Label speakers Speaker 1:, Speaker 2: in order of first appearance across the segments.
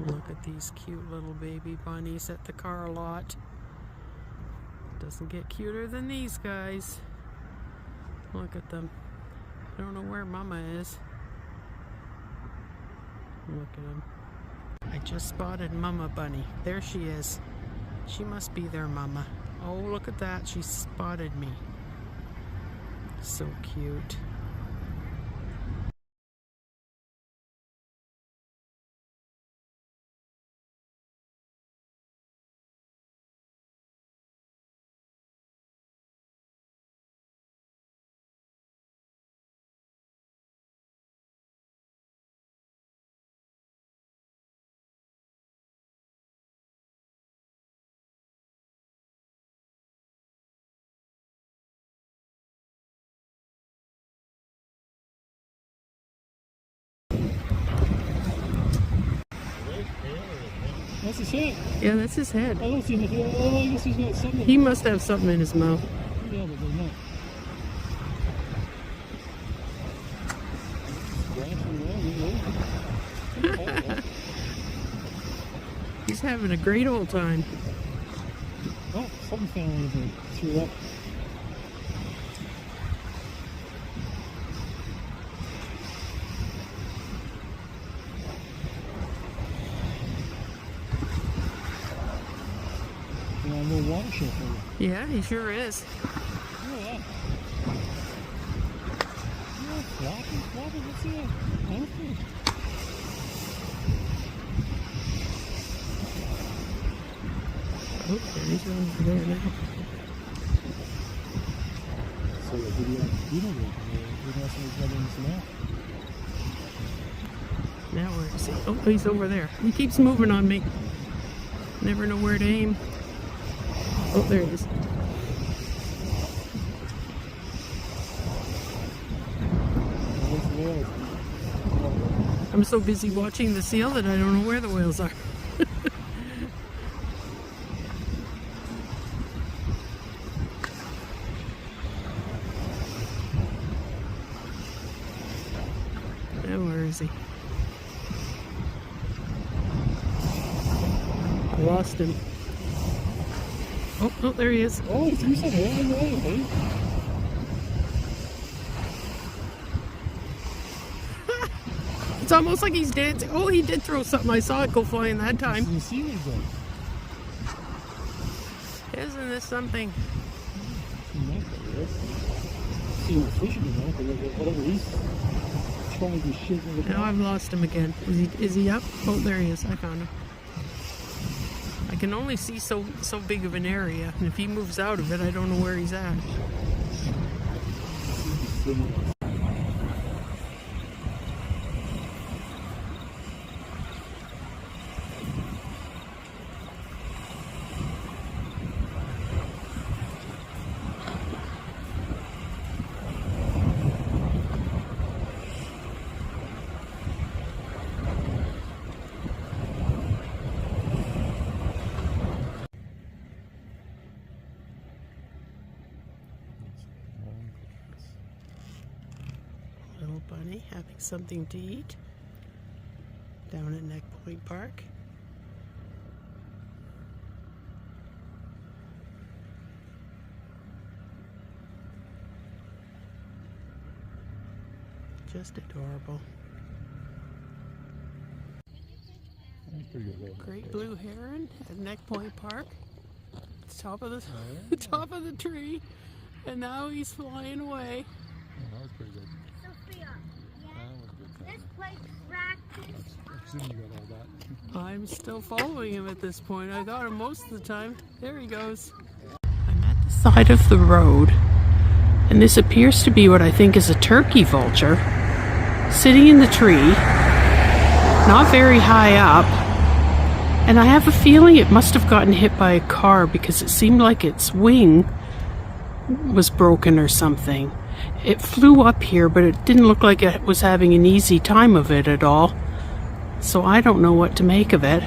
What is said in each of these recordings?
Speaker 1: Look at these cute little baby bunnies at the car lot. Doesn't get cuter than these guys. Look at them. I don't know where Mama is. Look at them. I just spotted Mama Bunny. There she is. She must be their mama. Oh, look at that. She spotted me. So cute.
Speaker 2: That's his head.
Speaker 1: Yeah, that's his head.
Speaker 2: I don't see anything. Oh, I guess he's got something.
Speaker 1: He must have something in his mouth.
Speaker 2: Yeah, but they're not.
Speaker 1: He's having a great old time.
Speaker 2: Oh, something fell over there. Threw up. A little water show for you.
Speaker 1: Yeah, he sure is.
Speaker 2: Yeah. Yeah, flopping, let's see it. Okay.
Speaker 1: Oh, he's over there now.
Speaker 2: So the video
Speaker 1: Now where is he? Oh, he's over there. He keeps moving on me. Never know where to aim. Oh, there he is. I'm so busy watching the seal that I don't know where the whales are. Now where is he? I lost him. Oh, there he is.
Speaker 2: Oh, he threw some whale in the way, hey?
Speaker 1: It's almost like he's dancing. Oh, he did throw something. I saw it go flying that time.
Speaker 2: You see what he's doing?
Speaker 1: Isn't this something?
Speaker 2: See what fishing is on, whatever he's trying to shit in the
Speaker 1: Now I've lost him again. Is he up? Oh, there he is. I found him. I can only see so big of an area, and if he moves out of it, I don't know where he's at. Little bunny having something to eat down at Neck Point Park. Just adorable. Great blue heron at Neck Point Park. Top of the top of the tree, and now he's flying away.
Speaker 2: Oh, that was pretty good.
Speaker 3: Sophia, yeah.
Speaker 2: That was good.
Speaker 3: Let's play practice.
Speaker 2: I presume you got all that.
Speaker 1: I'm still following him at this point. I got him most of the time. There he goes. I'm at the side of the road, and this appears to be what I think is a turkey vulture, sitting in the tree, not very high up, and I have a feeling it must have gotten hit by a car because it seemed like its wing was broken or something. It flew up here, but it didn't look like it was having an easy time of it at all. So I don't know what to make of it.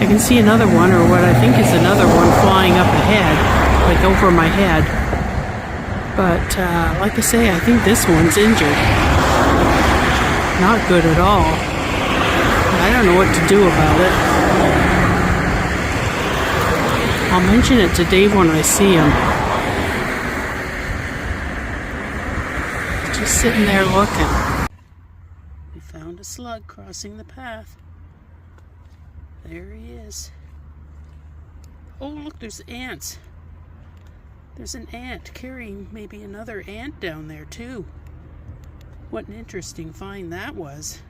Speaker 1: I can see another one, or what I think is another one, flying up ahead, like over my head. But like I say, I think this one's injured. Not good at all. I don't know what to do about it. I'll mention it to Dave when I see him. Just sitting there looking. We found a slug crossing the path. There he is. Oh, look, there's ants. There's an ant carrying maybe another ant down there, too. What an interesting find that was.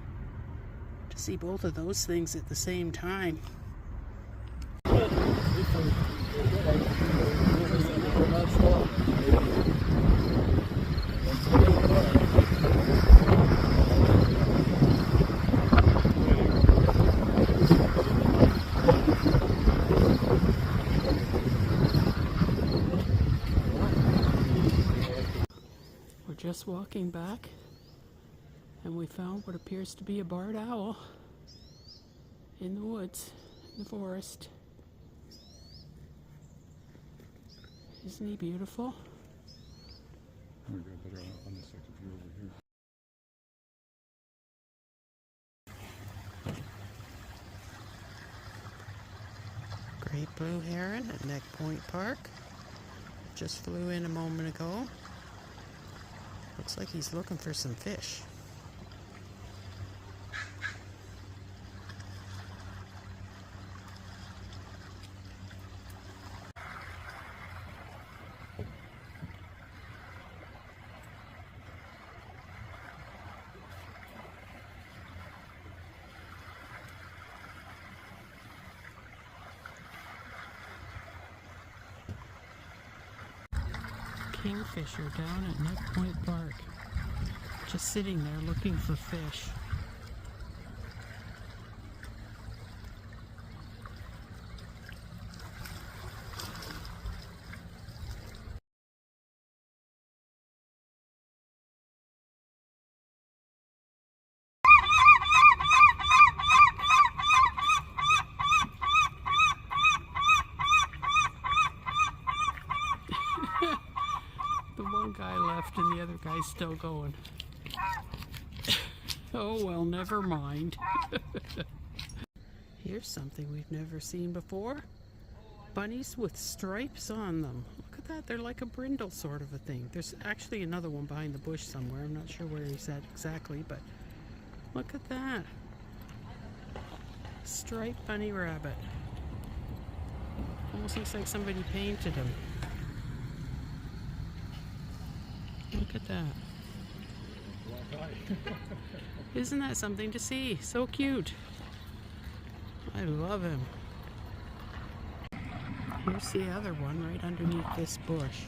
Speaker 1: To see both of those things at the same time. We're just walking back, and we found what appears to be a barred owl in the woods, in the forest. Isn't he beautiful?
Speaker 4: We got better on this second view over here.
Speaker 1: Great blue heron at Neck Point Park. Just flew in a moment ago. Looks like he's looking for some fish. Kingfisher down at Neck Point Park. Just sitting there looking for fish. The one guy left and the other guy's still going. Oh well, never mind. Here's something we've never seen before. Bunnies with stripes on them. Look at that, they're like a brindle sort of a thing. There's actually another one behind the bush somewhere. I'm not sure where he's at exactly, but look at that. Striped bunny rabbit. Almost looks like somebody painted him. Look at that. Isn't that something to see? So cute. I love him. Here's the other one right underneath this bush.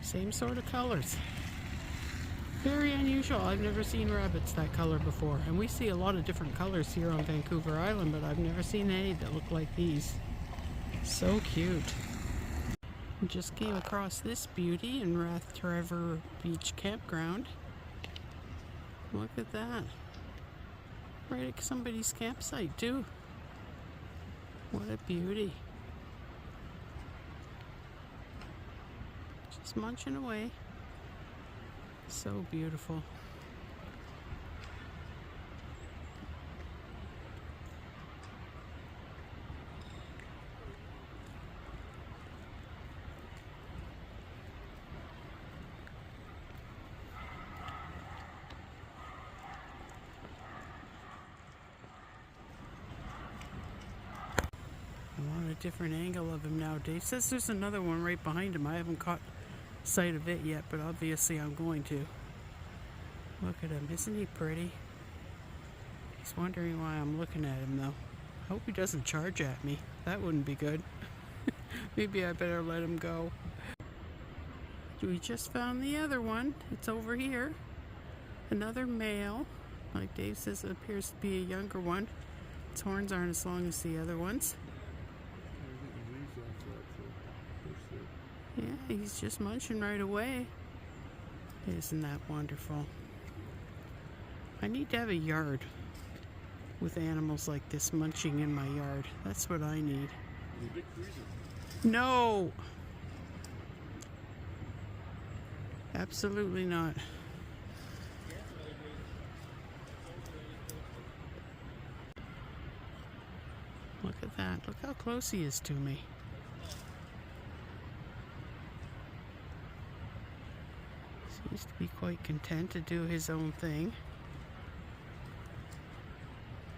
Speaker 1: Same sort of colors. Very unusual. I've never seen rabbits that color before. And we see a lot of different colors here on Vancouver Island, but I've never seen any that look like these. So cute. Just came across this beauty in Rathtrevor Beach Campground. Look at that. Right at somebody's campsite too. What a beauty. Just munching away. So beautiful. I want a different angle of him now. Dave says there's another one right behind him. I haven't caught sight of it yet, but obviously I'm going to. Look at him. Isn't he pretty? He's wondering why I'm looking at him though. I hope he doesn't charge at me. That wouldn't be good. Maybe I better let him go. We just found the other one. It's over here. Another male. Like Dave says, it appears to be a younger one. Its horns aren't as long as the other ones. Yeah, he's just munching right away. Isn't that wonderful? I need to have a yard with animals like this munching in my yard. That's what I need. No! close he is to me. Seems to be quite content to do his own thing.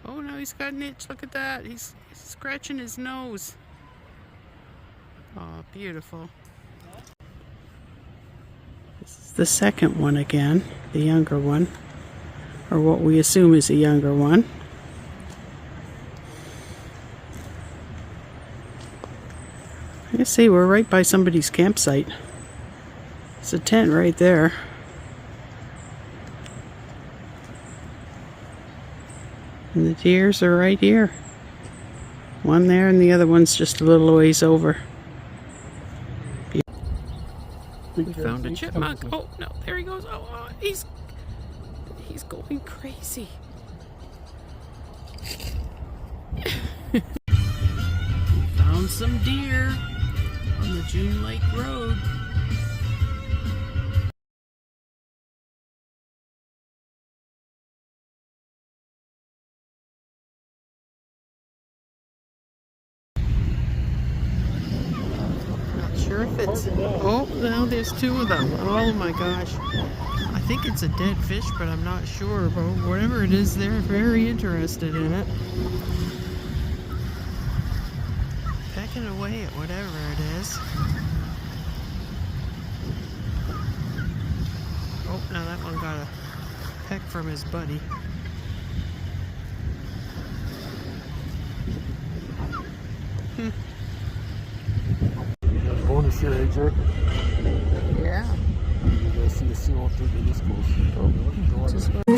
Speaker 1: Oh, now he's got an itch. Look at that. He's scratching his nose. Oh, beautiful. This is the second one again, the younger one, or what we assume is a younger one. I see, we're right by somebody's campsite. It's a tent right there. And the deers are right here. One there and the other one's just a little ways over. We found a chipmunk. Oh no, there he goes. Oh, he's going crazy. We found some deer on the June Lake Road. Not sure if it's... Oh, now there's two of them. Oh my gosh. I think it's a dead fish, but I'm not sure. But whatever it is, they're very interested in it. Pecking away at whatever it is. Oh, now that one got a peck from his buddy.
Speaker 2: Bonus here, AJ.
Speaker 1: Yeah.
Speaker 2: You guys see the sea all through the discos. Oh,